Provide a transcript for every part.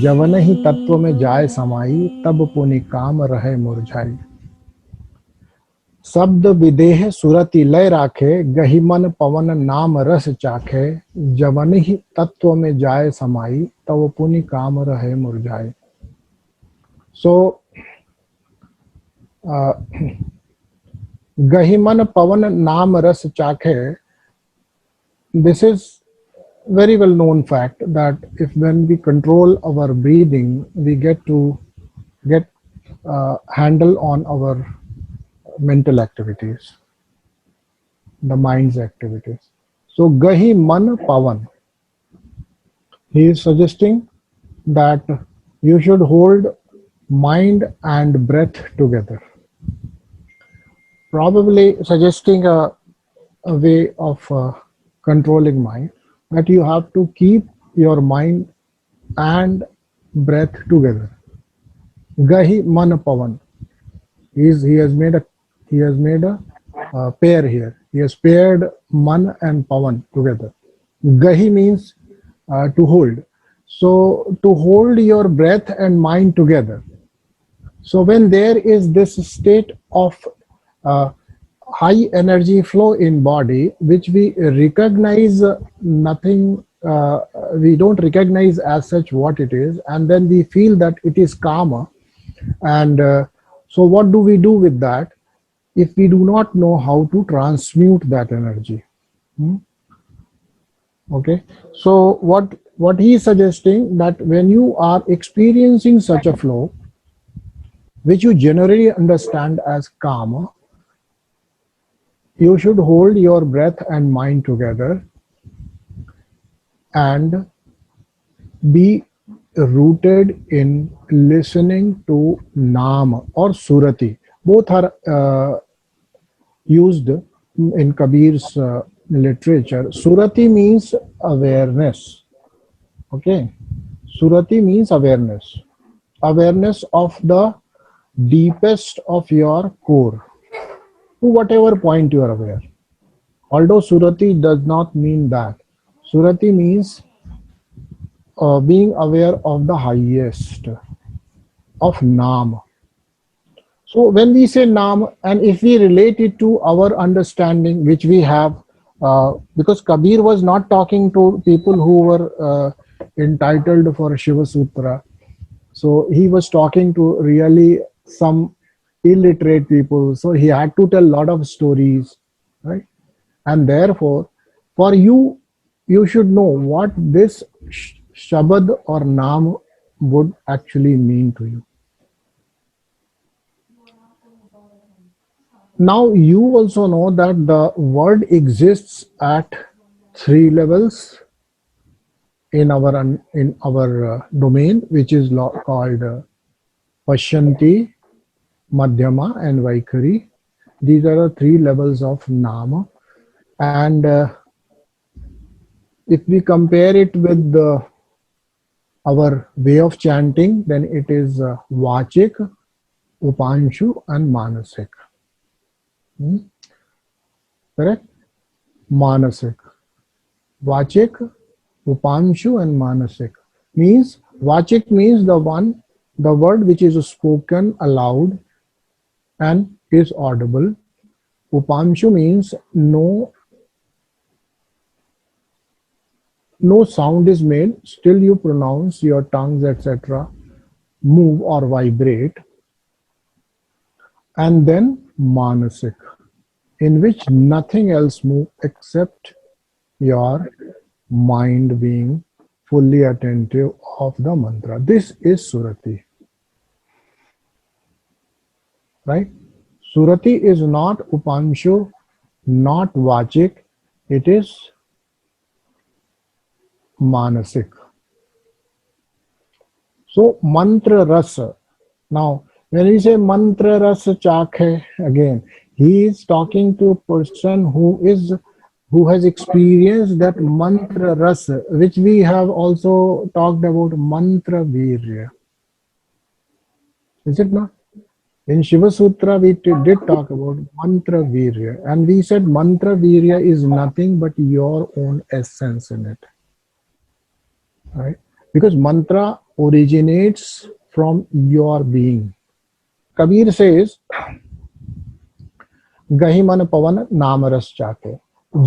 जवन ही तत्व में जाए समाई, तब पुनि काम रहे मुरझाई। शब्द विदेह सुरति लय राखे, गहि मन पवन नाम रस चाखे। जवन ही तत्व में जाए समाई, तब पुनि काम रहे मुरझाई। So, गहि मन पवन नाम रस चाखे, this is very well known fact that if when we control our breathing, we get handle on our mental activities, the mind's activities. So gahi man pavan, he is suggesting that you should hold mind and breath together, probably suggesting a way of controlling mind, that you have to keep your mind and breath together. Gahi man pavan. He has made a pair here. He has paired man and pavan together. Gahi means to hold. So to hold your breath and mind together. So when there is this state of high energy flow in body, which we recognize nothing, we don't recognize as such what it is, and then we feel that it is karma. And so what do we do with that if we do not know how to transmute that energy? Okay, so what he is suggesting, that when you are experiencing such a flow, which you generally understand as karma, you should hold your breath and mind together and be rooted in listening to Naam or Surati. Both are used in Kabir's literature. Surati means awareness. Okay, Surati means awareness. Awareness of the deepest of your core, to whatever point you are aware. Although Surati does not mean that. Surati means being aware of the highest, of Naam. So when we say Naam, and if we relate it to our understanding which we have, because Kabir was not talking to people who were entitled for Shiva Sutra. So he was talking to really some illiterate people. So he had to tell a lot of stories, right? And therefore, for you, you should know what this Shabad or Naam would actually mean to you. Now you also know that the word exists at 3 levels in our domain, which is called Pashyanti, Madhyama and Vaikhari. These are the 3 levels of Nama. And if we compare it with our way of chanting, then it is Vachik, Upanshu and Manasik. Correct? Manasik. Vachik, Upanshu and Manasik. Means, Vachik means the word which is spoken aloud and is audible. Upanshu means no sound is made, still you pronounce, your tongues, etc. move or vibrate. And then Manasik, in which nothing else moves except your mind being fully attentive of the mantra. This is Surati. Right? Surati is not Upanshu, not Vachik, it is Manasik. So mantra rasa. Now, when we say mantra rasa chakhe, again, he is talking to a person who has experienced that mantra rasa, which we have also talked about, mantra virya. Is it not? In Shiva Sutra, we did talk about mantra virya, and we said mantra virya is nothing but your own essence in it. Right? because mantra originates from your being. Kabir says, गहि मन पवन नाम रस चाके,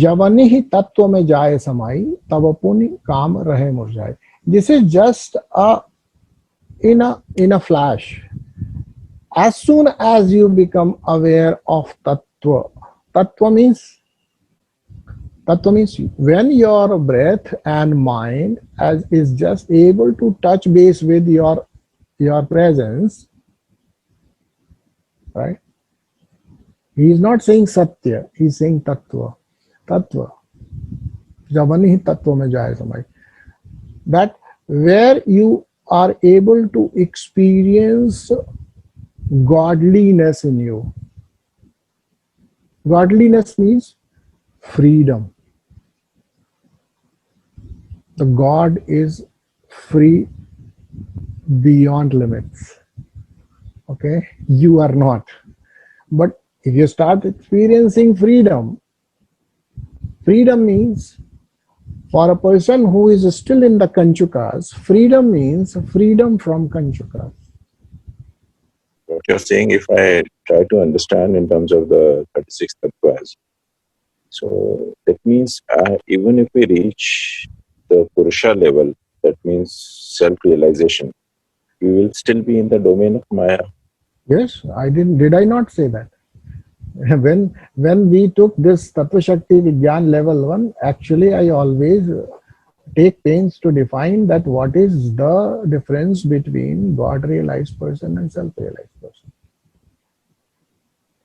जवनि ही तत्व में जाए समाई, तब पुनि काम रहे मुरझाए. This is just in a flash. As soon as you become aware of tattva, tattva means when your breath and mind is just able to touch base with your presence, right? He is not saying satya, he is saying tattva. Tattva. Javani hi tattva mein jaye samay. That where you are able to experience godliness in you. Godliness means freedom. The God is free beyond limits. Okay? You are not. But if you start experiencing freedom, freedom means, for a person who is still in the Kanchukas, freedom means freedom from Kanchukas. What you're saying, if I try to understand in terms of the 36 tattvas, so that means even if we reach the Purusha level, that means self-realization, we will still be in the domain of Maya. Yes, did I not say that? When we took this Tattva Shakti Vigyan level 1, actually I always take pains to define that what is the difference between God-realized person and self-realized person.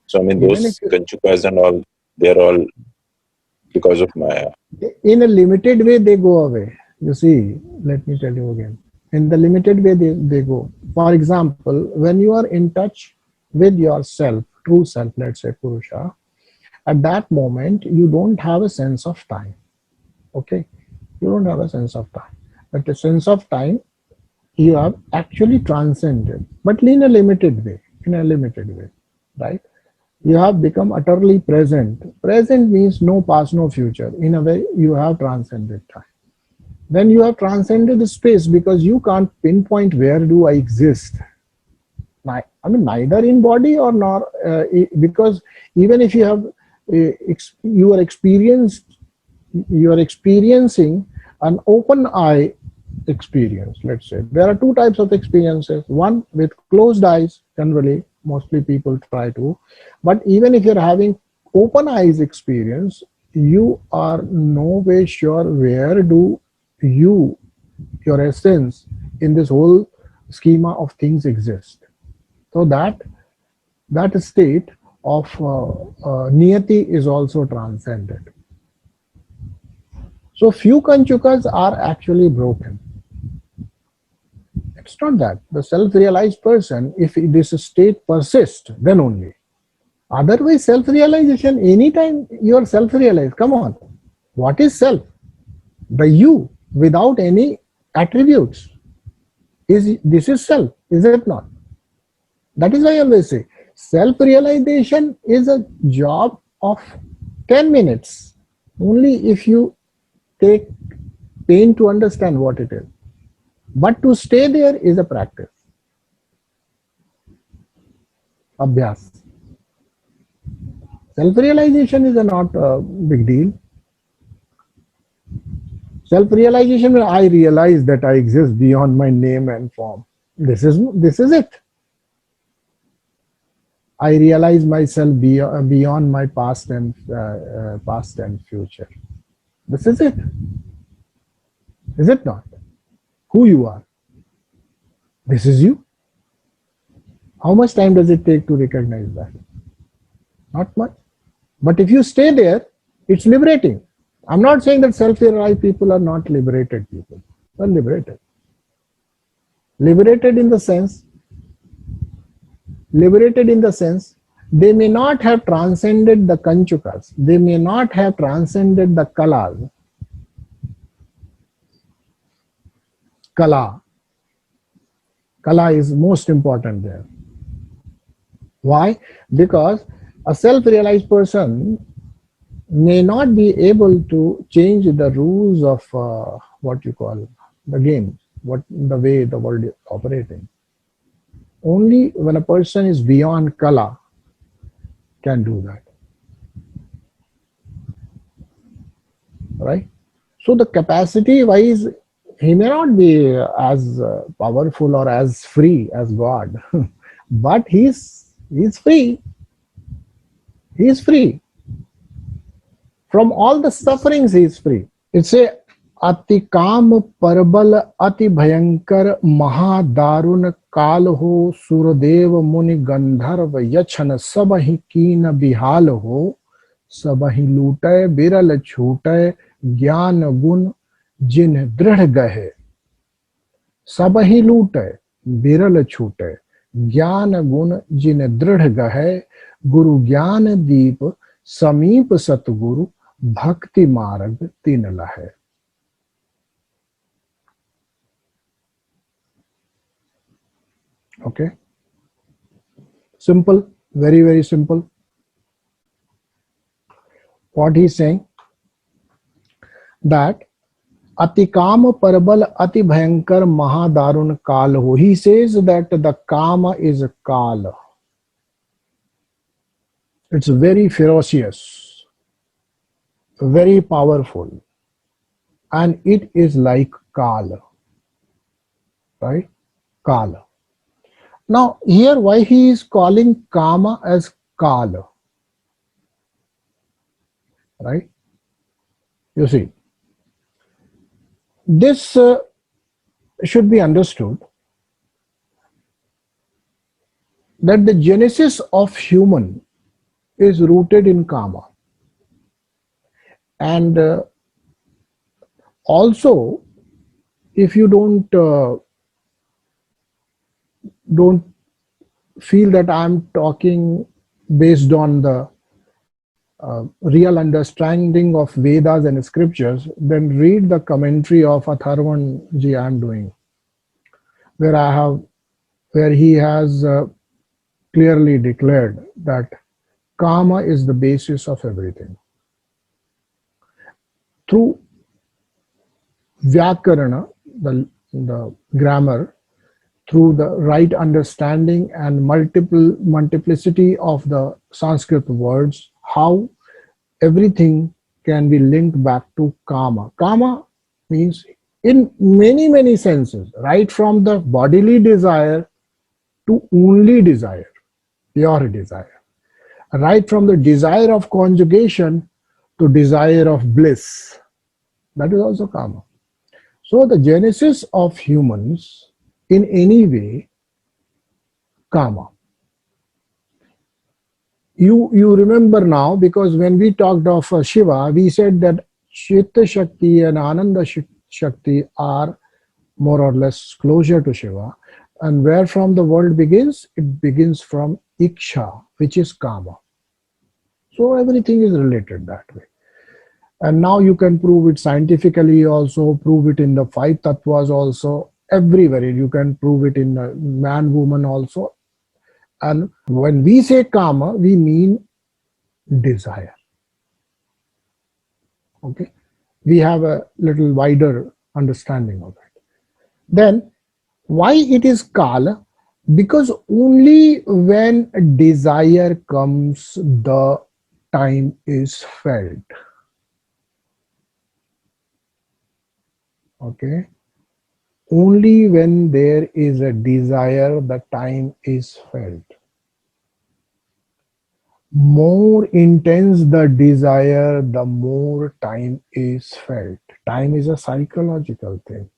So I mean, those Kanchukas and all, they're all because of Maya. In a limited way, they go away. You see, let me tell you again. In the limited way, they go. For example, when you are in touch with yourself, true self, let's say Purusha, at that moment, you don't have a sense of time. Okay? You don't have a sense of time. But the sense of time, you have actually transcended, but in a limited way. Right? You have become utterly present. Present means no past, no future. In a way, you have transcended time. Then you have transcended space, because you can't pinpoint where do I exist. I mean, neither in body or nor, because even if you have, you are experiencing an open eye experience, let's say. There are two types of experiences. One with closed eyes, generally, mostly people try to. But even if you're having open eyes experience, you are no way sure where do your essence in this whole schema of things exist. So that state of niyati is also transcended. So few Kanchukas are actually broken. It's not that. The self-realized person, if this state persists, then only. Otherwise, self-realization, anytime you are self-realized, come on. What is self? The you, without any attributes. This is self, is it not? That is why I always say, self-realization is a job of 10 minutes. Only if you take pain to understand what it is. But to stay there is a practice. Abhyas. Self-realization is not a big deal. Self-realization, when I realize that I exist beyond my name and form. This is it. I realize myself beyond my past and future. This is it. Is it not? Who you are. This is you. How much time does it take to recognize that? Not much. But if you stay there, it's liberating. I'm not saying that self-realized people are not liberated people. They're liberated. Liberated in the sense, they may not have transcended the Kanchukas. They may not have transcended the Kalas. Kala is most important there. Why? Because a self-realized person may not be able to change the rules of what you call the game. what the way the world is operating. Only when a person is beyond kala can do that, right? So the capacity wise, he may not be as powerful or as free as God, but he's free. He is free from all the sufferings. He is free. It's a अति काम परबल अति भयंकर महादारुण काल हो सुरदेव मुनि गंधर्व यक्षन सब ही कीन बिहाल हो सब ही लूटे बिरल छूटे ज्ञान गुण जिन दृढ़ गहे सब ही लूटे बिरल छूटे ज्ञान गुण जिन दृढ़ गहे गुरु ज्ञान दीप समीप सतगुरु भक्ति मार्ग तीन लहे. Okay, simple, very, very simple. What he's saying, that ati kama parabal ati bhayankar mahadarun kal ho. He says that the kama is a kal. It's very ferocious, very powerful, and it is like kal, right? Kal. Now, here why he is calling Kama as Kala, right? You see, this should be understood that the genesis of human is rooted in Kama. And also, if you don't feel that I'm talking based on the real understanding of Vedas and scriptures, then read the commentary of Atharvan ji I'm doing, where he has clearly declared that Kama is the basis of everything. Through Vyakarana, the grammar, through the right understanding and multiplicity of the Sanskrit words, how everything can be linked back to Kama. Kama means in many, many senses, right from the bodily desire to only desire, pure desire, right from the desire of conjugation to desire of bliss. That is also Kama. So the genesis of humans in any way, Kama. You remember now, because when we talked of Shiva, we said that Chitta Shakti and Ananda Shakti are more or less closer to Shiva. And where from the world begins? It begins from Iksha, which is Kama. So everything is related that way. And now you can prove it scientifically also, prove it in the 5 tattvas also. Everywhere you can prove it in man, woman also. And when we say Kama, we mean desire. Okay, we have a little wider understanding of it. Then why it is Kala? Because only when desire comes, the time is felt. Okay. Only when there is a desire, the time is felt. More intense the desire, the more time is felt. Time is a psychological thing.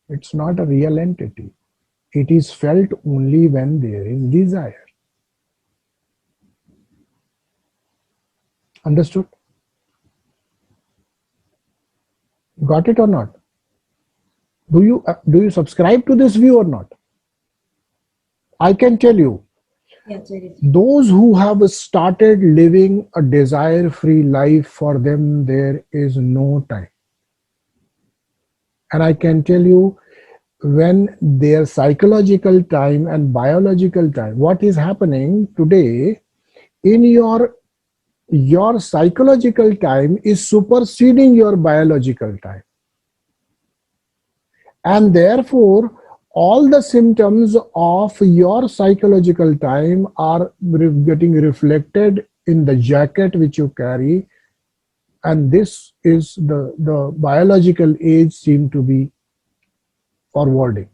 It's not a real entity. It is felt only when there is desire. Understood? Got it or not? Do you subscribe to this view or not? I can tell you, Yes, those who have started living a desire-free life, for them there is no time. And I can tell you, when their psychological time and biological time, what is happening today in your psychological time is superseding your biological time. And therefore, all the symptoms of your psychological time are getting reflected in the jacket which you carry, and this is the biological age seem to be forwarding.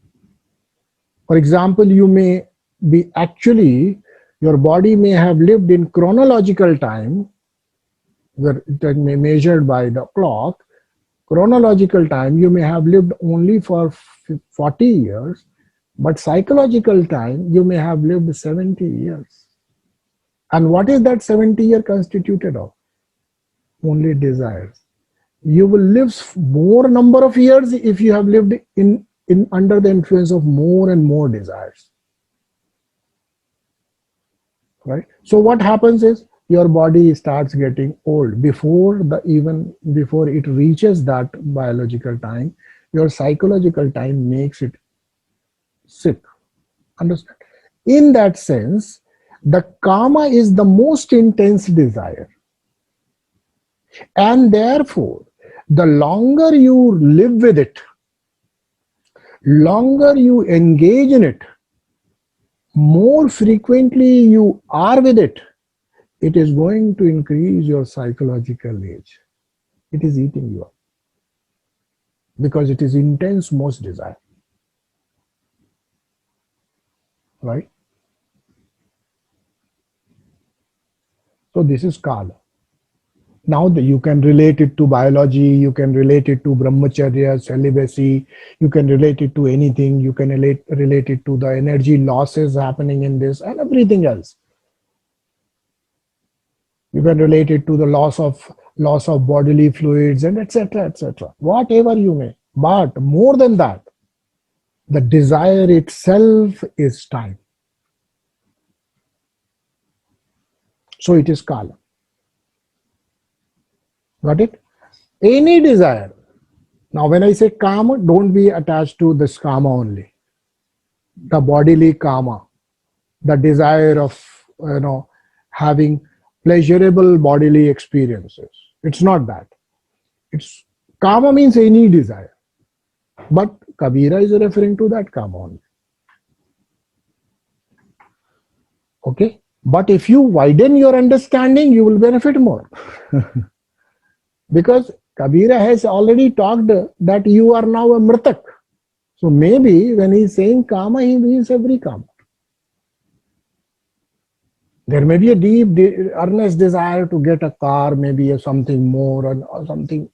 For example, you may be actually, your body may have lived in chronological time, where it may measured by the clock. Chronological time, you may have lived only for 40 years, but psychological time, you may have lived 70 years. And what is that 70-year constituted of? Only desires. You will live more number of years if you have lived in under the influence of more and more desires. Right? So what happens is your body starts getting old before it reaches that biological time. Your psychological time makes it sick. Understand? In that sense, the kama is the most intense desire, and therefore the longer you live with it, longer you engage in it, more frequently you are with it, it is going to increase your psychological age. It is eating you up because it is intense most desire. Right? So this is Kala. Now you can relate it to biology, you can relate it to brahmacharya, celibacy, you can relate it to anything, you can relate it to the energy losses happening in this and everything else. You can relate it to the loss of bodily fluids and etc. Whatever you may. But more than that, the desire itself is time. So it is Kala. Got it? Any desire. Now when I say kama, don't be attached to this kama only. The bodily kama, the desire of having pleasurable bodily experiences. It's not that. It's kama means any desire. But Kabira is referring to that kama only. Okay? But if you widen your understanding, you will benefit more. Because Kabira has already talked that you are now a mritak. So maybe when he is saying kama, he means every kama. There may be a deep, earnest desire to get a car, maybe something more or something,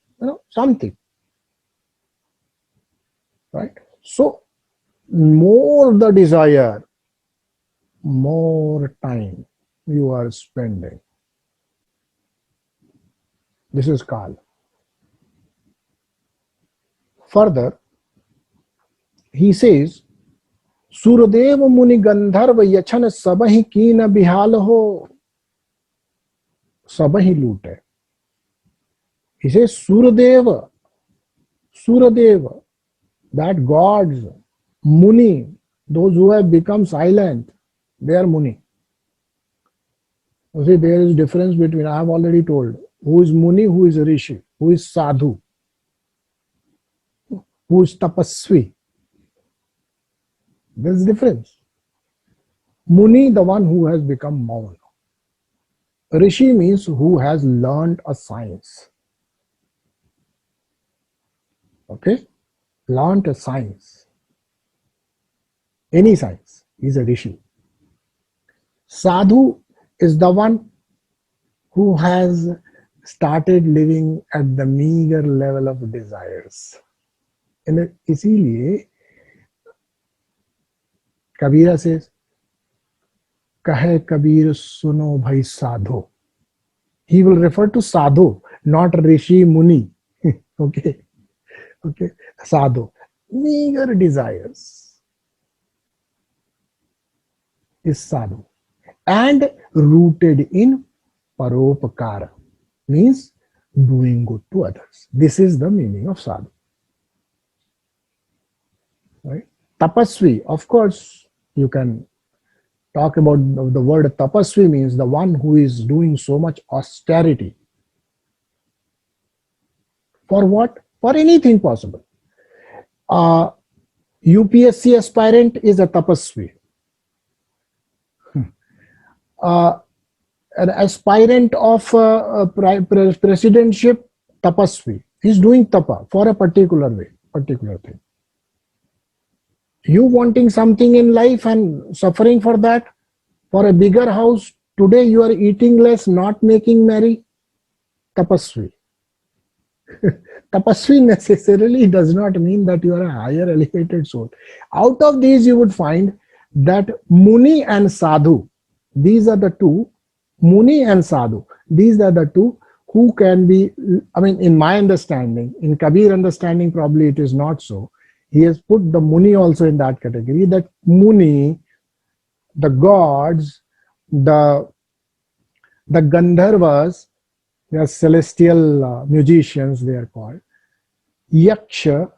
something. Right? So more the desire, more time you are spending. This is Kala. Further, he says, Suradev Muni Gandharva Yachan Sabahi Kina Bihal Ho. Sabahi Lute. He says, Suradeva, that gods, Muni, those who have become silent, they are Muni. You see, there is difference between, I have already told, who is Muni, who is Rishi, who is Sadhu, who is Tapasvi. There is difference. Muni, the one who has become Mauna. Rishi means who has learned a science. Okay? Learned a science. Any science is a Rishi. Sadhu is the one who has started living at the meager level of desires. And इसीलिए Kabira says, Kahe Kabir suno bhai sadho. He will refer to sadhu, not Rishi Muni. Okay. Sadhu. Meager desires is sadhu. And rooted in paropakara, means doing good to others. This is the meaning of sadhu. Right? Tapasvi, of course, you can talk about the word tapasvi means the one who is doing so much austerity. For what? For anything possible. UPSC aspirant is a tapasvi. An aspirant of presidentship, tapasvi. He's doing tapa for a particular way, particular thing. You wanting something in life and suffering for that, for a bigger house, today you are eating less, not making merry, tapasvi. Tapasvi necessarily does not mean that you are a higher elevated soul. Out of these you would find that Muni and Sadhu, these are the two, Muni and Sadhu, these are the two who can be, I mean, in my understanding, in Kabir understanding probably it is not so. He has put the Muni also in that category, that Muni, the gods, the Gandharvas, they are celestial musicians, they are called. Yaksha,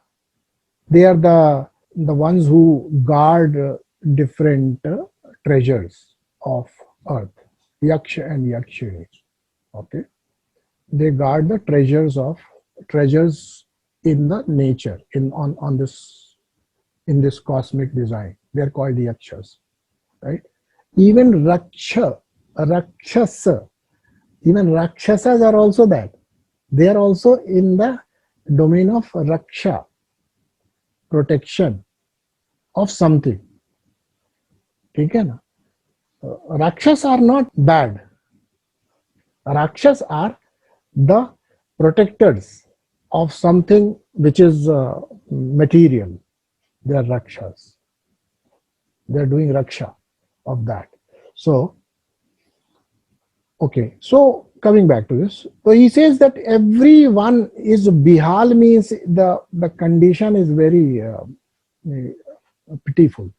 they are the ones who guard different treasures of earth. Yaksha and Yakshini. Okay, they guard the treasures in the nature, on this, in this cosmic design. They are called Yakshas, right? Even Rakshasa, even Rakshasas are also that. They are also in the domain of Raksha, protection of something. Okay, na? Rakshas are not bad. Rakshas are the protectors of something which is material. They are Rakshas. They are doing Raksha of that. So, okay, so coming back to this, so he says that everyone is Bihal, means the condition is very pitiful.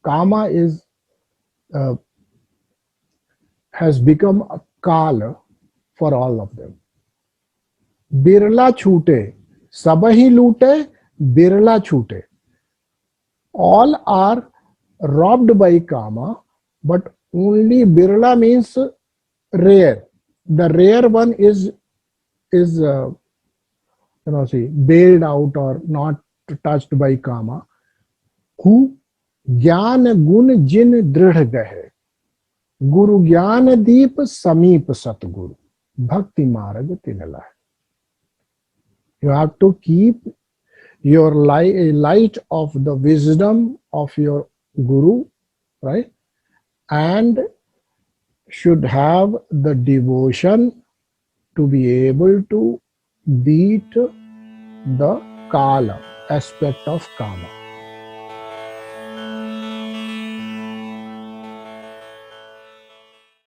Kama is has become a kala for all of them. Birla chute, sabahi lute, birla chute. All are robbed by Kama, but only birla means rare. The rare one is bailed out or not touched by Kama. Who ज्ञान गुण जिन दृढ़ गहे, गुरु ज्ञान दीप समीप सतगुरु, भक्ति मार्ग तिन लाए. You have to keep your light of the wisdom of your guru, right? And should have the devotion to be able to beat the kala aspect of Kama.